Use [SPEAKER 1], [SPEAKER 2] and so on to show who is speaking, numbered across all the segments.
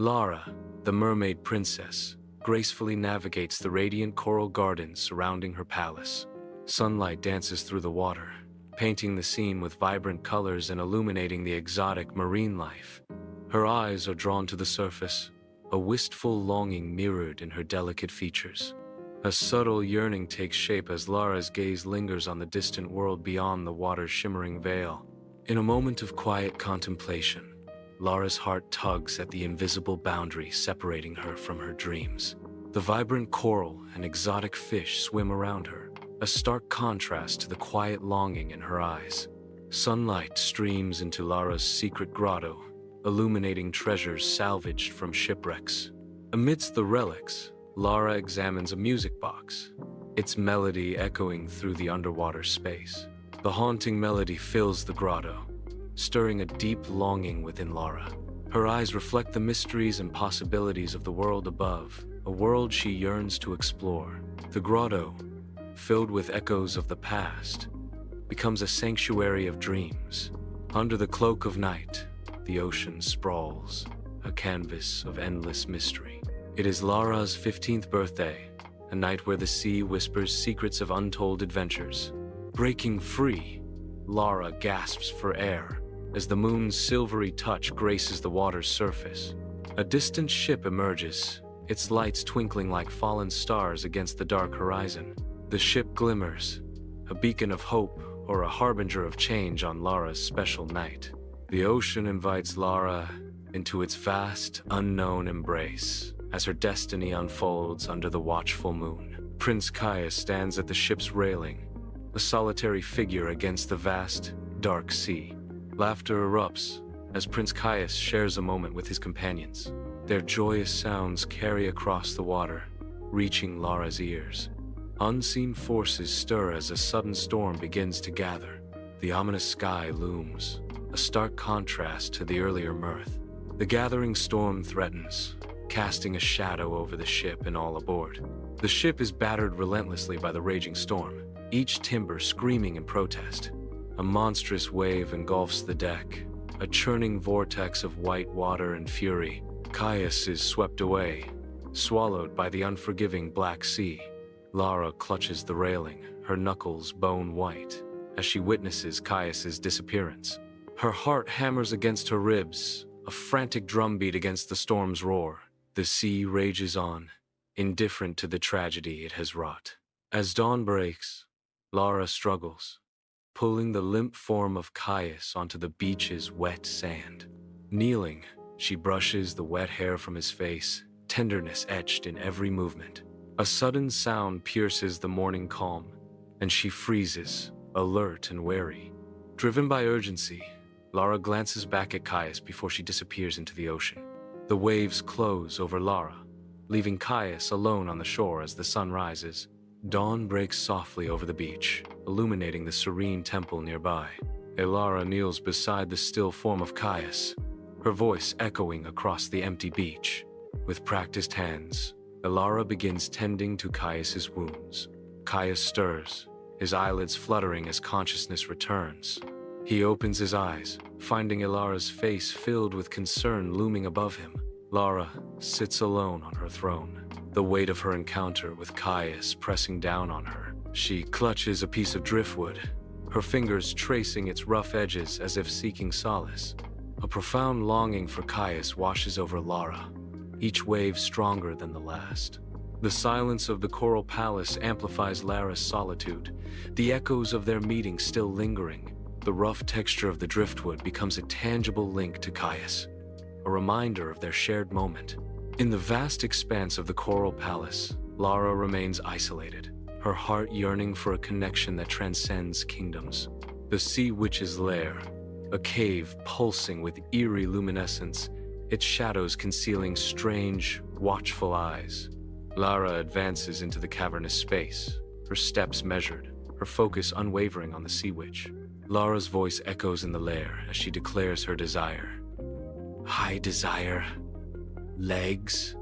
[SPEAKER 1] Lara, the mermaid princess, gracefully navigates the radiant coral gardens surrounding her palace. Sunlight dances through the water, painting the scene with vibrant colors and illuminating the exotic marine life. Her eyes are drawn to the surface, a wistful longing mirrored in her delicate features. A subtle yearning takes shape as Lara's gaze lingers on the distant world beyond the water's shimmering veil. In a moment of quiet contemplation, Lara's heart tugs at the invisible boundary separating her from her dreams. The vibrant coral and exotic fish swim around her, a stark contrast to the quiet longing in her eyes. Sunlight streams into Lara's secret grotto, illuminating treasures salvaged from shipwrecks. Amidst the relics, Lara examines a music box, its melody echoing through the underwater space. The haunting melody fills the grotto, stirring a deep longing within Lara. Her eyes reflect the mysteries and possibilities of the world above, a world she yearns to explore. The grotto, filled with echoes of the past, becomes a sanctuary of dreams. Under the cloak of night, the ocean sprawls, a canvas of endless mystery. It is Lara's 15th birthday, a night where the sea whispers secrets of untold adventures. Breaking free, Lara gasps for air as the moon's silvery touch graces the water's surface. A distant ship emerges, its lights twinkling like fallen stars against the dark horizon. The ship glimmers, a beacon of hope or a harbinger of change on Lara's special night. The ocean invites Lara into its vast, unknown embrace as her destiny unfolds under the watchful moon. Prince Caius stands at the ship's railing, a solitary figure against the vast, dark sea. Laughter erupts as Prince Caius shares a moment with his companions. Their joyous sounds carry across the water, reaching Lara's ears. Unseen forces stir as a sudden storm begins to gather. The ominous sky looms, a stark contrast to the earlier mirth. The gathering storm threatens, casting a shadow over the ship and all aboard. The ship is battered relentlessly by the raging storm, each timber screaming in protest. A monstrous wave engulfs the deck, a churning vortex of white water and fury. Caius is swept away, swallowed by the unforgiving Black Sea. Lara clutches the railing, her knuckles bone white, as she witnesses Caius's disappearance. Her heart hammers against her ribs, a frantic drumbeat against the storm's roar. The sea rages on, indifferent to the tragedy it has wrought. As dawn breaks, Lara struggles, pulling the limp form of Caius onto the beach's wet sand. Kneeling, she brushes the wet hair from his face, tenderness etched in every movement. A sudden sound pierces the morning calm, and she freezes, alert and wary. Driven by urgency, Lara glances back at Caius before she disappears into the ocean. The waves close over Lara, leaving Caius alone on the shore as the sun rises. Dawn breaks softly over the beach, illuminating the serene temple nearby. Lara kneels beside the still form of Caius, her voice echoing across the empty beach. With practiced hands, Lara begins tending to Caius's wounds. Caius stirs, his eyelids fluttering as consciousness returns. He opens his eyes, finding Lara's face filled with concern looming above him. Lara sits alone on her throne, the weight of her encounter with Caius pressing down on her. She clutches a piece of driftwood, her fingers tracing its rough edges as if seeking solace. A profound longing for Caius washes over Lara, each wave stronger than the last. The silence of the Coral Palace amplifies Lara's solitude, the echoes of their meeting still lingering. The rough texture of the driftwood becomes a tangible link to Caius, a reminder of their shared moment. In the vast expanse of the Coral Palace, Lara remains isolated, her heart yearning for a connection that transcends kingdoms. The Sea Witch's lair, a cave pulsing with eerie luminescence, its shadows concealing strange, watchful eyes. Lara advances into the cavernous space, her steps measured, her focus unwavering on the Sea Witch. Lara's voice echoes in the lair as she declares her desire. I desire legs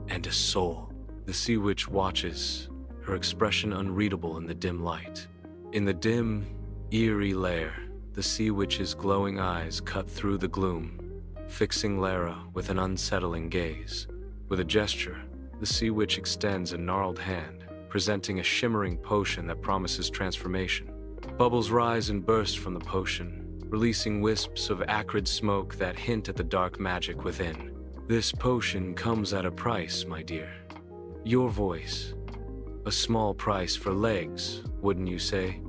[SPEAKER 1] and a soul. The Sea Witch watches, her expression unreadable in the dim light. In the dim, eerie lair, the Sea Witch's glowing eyes cut through the gloom, fixing Lara with an unsettling gaze. With a gesture, the sea witch extends a gnarled hand, presenting a shimmering potion that promises transformation. Bubbles rise and burst from the potion, releasing wisps of acrid smoke that hint at the dark magic within. This potion comes at a price, my dear. Your voice. A small price for legs, wouldn't you say?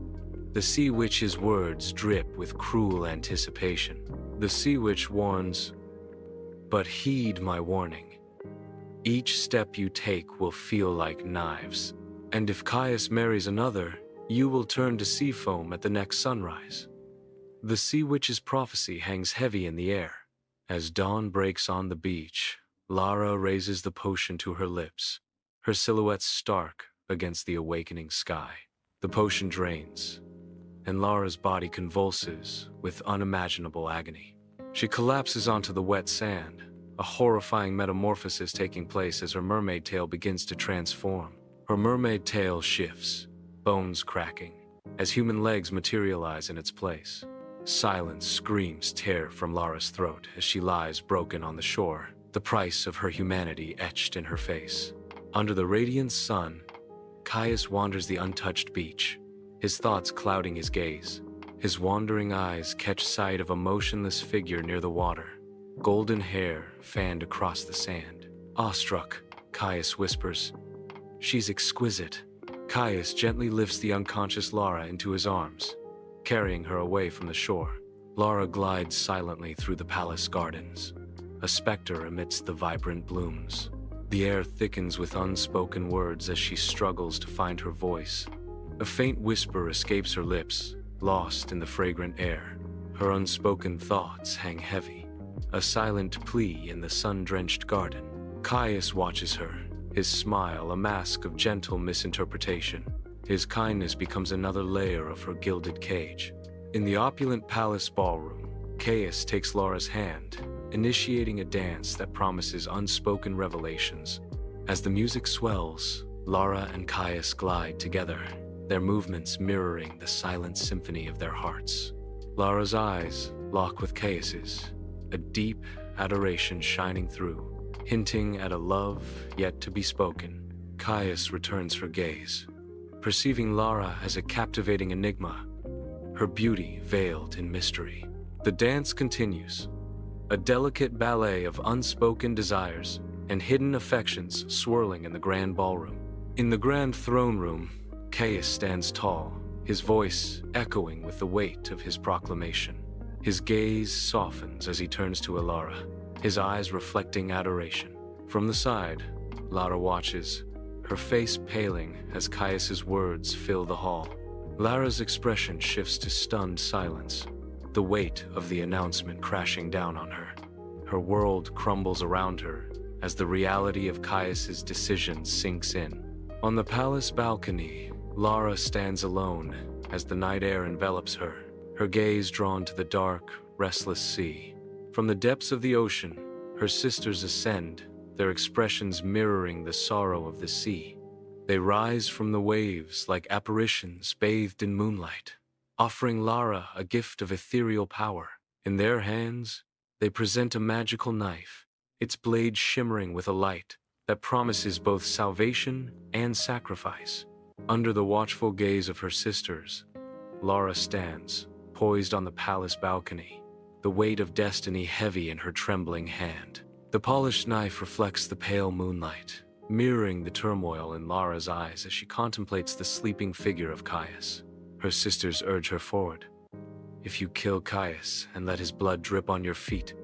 [SPEAKER 1] The sea witch's words drip with cruel anticipation. The sea witch warns, but heed my warning. Each step you take will feel like knives, and if Caius marries another, you will turn to sea foam at the next sunrise. The sea witch's prophecy hangs heavy in the air. As dawn breaks on the beach, Lara raises the potion to her lips, her silhouette stark against the awakening sky. The potion drains, and Lara's body convulses with unimaginable agony. She collapses onto the wet sand, a horrifying metamorphosis taking place as her mermaid tail begins to transform. Her mermaid tail shifts, bones cracking, as human legs materialize in its place. Silent screams tear from Lara's throat as she lies broken on the shore, the price of her humanity etched in her face. Under the radiant sun, Caius wanders the untouched beach, his thoughts clouding his gaze. His wandering eyes catch sight of a motionless figure near the water, golden hair fanned across the sand. Awestruck, Caius whispers, "She's exquisite." Caius gently lifts the unconscious Lara into his arms, carrying her away from the shore. Lara glides silently through the palace gardens, a specter amidst the vibrant blooms. The air thickens with unspoken words as she struggles to find her voice. A faint whisper escapes her lips, lost in the fragrant air. Her unspoken thoughts hang heavy, a silent plea in the sun-drenched garden. Caius watches her, his smile a mask of gentle misinterpretation. His kindness becomes another layer of her gilded cage. In the opulent palace ballroom, Caius takes Lara's hand, initiating a dance that promises unspoken revelations. As the music swells, Lara and Caius glide together, their movements mirroring the silent symphony of their hearts. Lara's eyes lock with Caius's, a deep adoration shining through, hinting at a love yet to be spoken. Caius returns her gaze, perceiving Lara as a captivating enigma, her beauty veiled in mystery. The dance continues, a delicate ballet of unspoken desires and hidden affections swirling in the grand ballroom. In the grand throne room, Caius stands tall, his voice echoing with the weight of his proclamation. His gaze softens as he turns to Lara, his eyes reflecting adoration. From the side, Lara watches, her face paling as Caius's words fill the hall. Lara's expression shifts to stunned silence, the weight of the announcement crashing down on her. Her world crumbles around her as the reality of Caius's decision sinks in. On the palace balcony, Lara stands alone as the night air envelops her, her gaze drawn to the dark, restless sea. From the depths of the ocean, her sisters ascend, their expressions mirroring the sorrow of the sea. They rise from the waves like apparitions bathed in moonlight, offering Lara a gift of ethereal power. In their hands, they present a magical knife, its blade shimmering with a light that promises both salvation and sacrifice. Under the watchful gaze of her sisters, Lara stands, poised on the palace balcony, the weight of destiny heavy in her trembling hand. The polished knife reflects the pale moonlight, mirroring the turmoil in Lara's eyes as she contemplates the sleeping figure of Caius. Her sisters urge her forward. If you kill Caius and let his blood drip on your feet,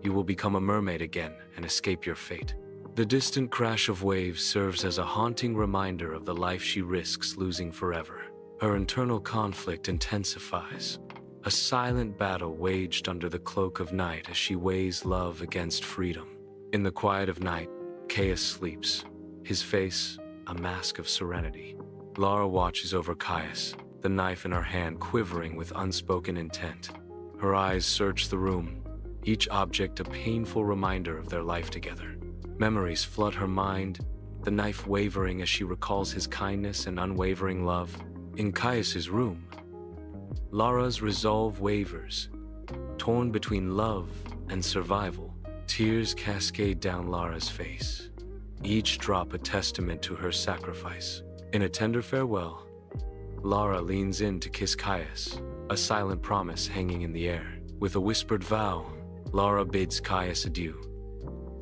[SPEAKER 1] you will become a mermaid again and escape your fate. The distant crash of waves serves as a haunting reminder of the life she risks losing forever. Her internal conflict intensifies, a silent battle waged under the cloak of night as she weighs love against freedom. In the quiet of night, Caius sleeps, his face a mask of serenity. Lara watches over Caius, the knife in her hand quivering with unspoken intent. Her eyes search the room, each object a painful reminder of their life together. Memories flood her mind, the knife wavering as she recalls his kindness and unwavering love. In Caius's room, Lara's resolve wavers, torn between love and survival. Tears cascade down Lara's face, each drop a testament to her sacrifice. In a tender farewell, Lara leans in to kiss Caius, a silent promise hanging in the air. With a whispered vow, Lara bids Caius adieu.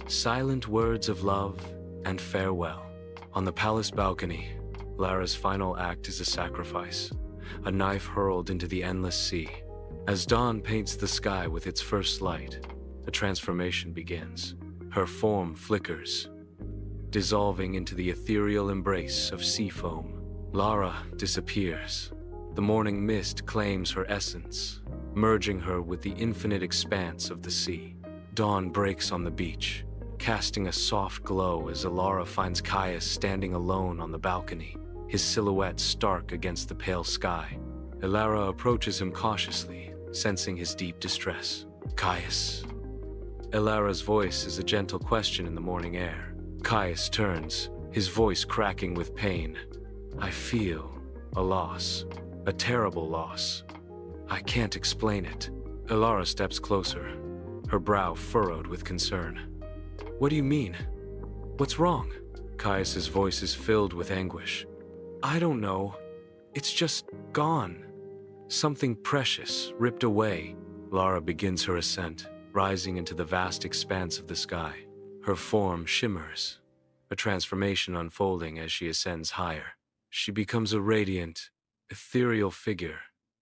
[SPEAKER 1] Silent words of love and farewell. On the palace balcony, Lara's final act is a sacrifice, a knife hurled into the endless sea. As dawn paints the sky with its first light, a transformation begins. Her form flickers, dissolving into the ethereal embrace of sea foam. Lara disappears. The morning mist claims her essence, merging her with the infinite expanse of the sea. Dawn breaks on the beach, casting a soft glow as Lara finds Caius standing alone on the balcony, his silhouette stark against the pale sky. Lara approaches him cautiously, sensing his deep distress. "Caius?" Elara's voice is a gentle question in the morning air. Caius turns, his voice cracking with pain. "I feel a loss, a terrible loss. I can't explain it." Elara steps closer, her brow furrowed with concern. "What do you mean? What's wrong?" Caius's voice is filled with anguish. "I don't know. It's just gone. Something precious ripped away." Lara begins her ascent, rising into the vast expanse of the sky. Her form shimmers, a transformation unfolding as she ascends higher. She becomes a radiant, ethereal figure,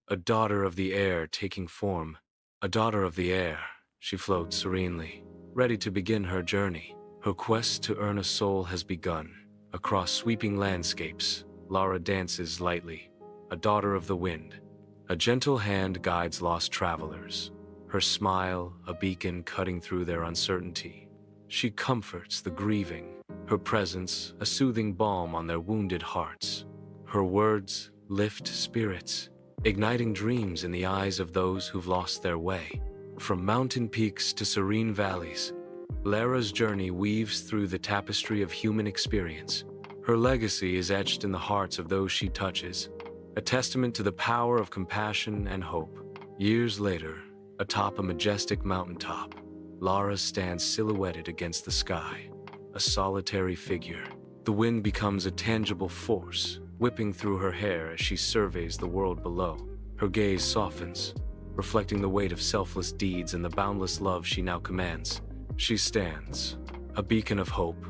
[SPEAKER 1] a daughter of the air taking form. A daughter of the air, she floats serenely, ready to begin her journey. Her quest to earn a soul has begun. Across sweeping landscapes, Lara dances lightly, a daughter of the wind. A gentle hand guides lost travelers, her smile a beacon cutting through their uncertainty. She comforts the grieving, her presence a soothing balm on their wounded hearts. Her words lift spirits, igniting dreams in the eyes of those who've lost their way. From mountain peaks to serene valleys, Lara's journey weaves through the tapestry of human experience. Her legacy is etched in the hearts of those she touches, a testament to the power of compassion and hope. Years later, atop a majestic mountaintop, Lara stands silhouetted against the sky, a solitary figure. The wind becomes a tangible force, whipping through her hair as she surveys the world below. Her gaze softens, reflecting the weight of selfless deeds and the boundless love she now commands. She stands, a beacon of hope,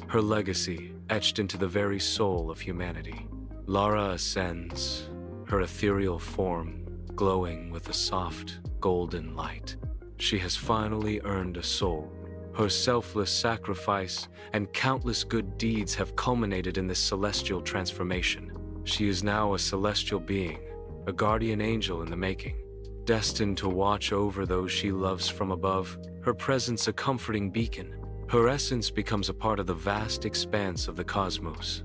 [SPEAKER 1] her legacy etched into the very soul of humanity. Lara ascends, her ethereal form glowing with a soft, golden light. She has finally earned a soul. Her selfless sacrifice and countless good deeds have culminated in this celestial transformation. She is now a celestial being, a guardian angel in the making, destined to watch over those she loves from above, her presence a comforting beacon. Her essence becomes a part of the vast expanse of the cosmos,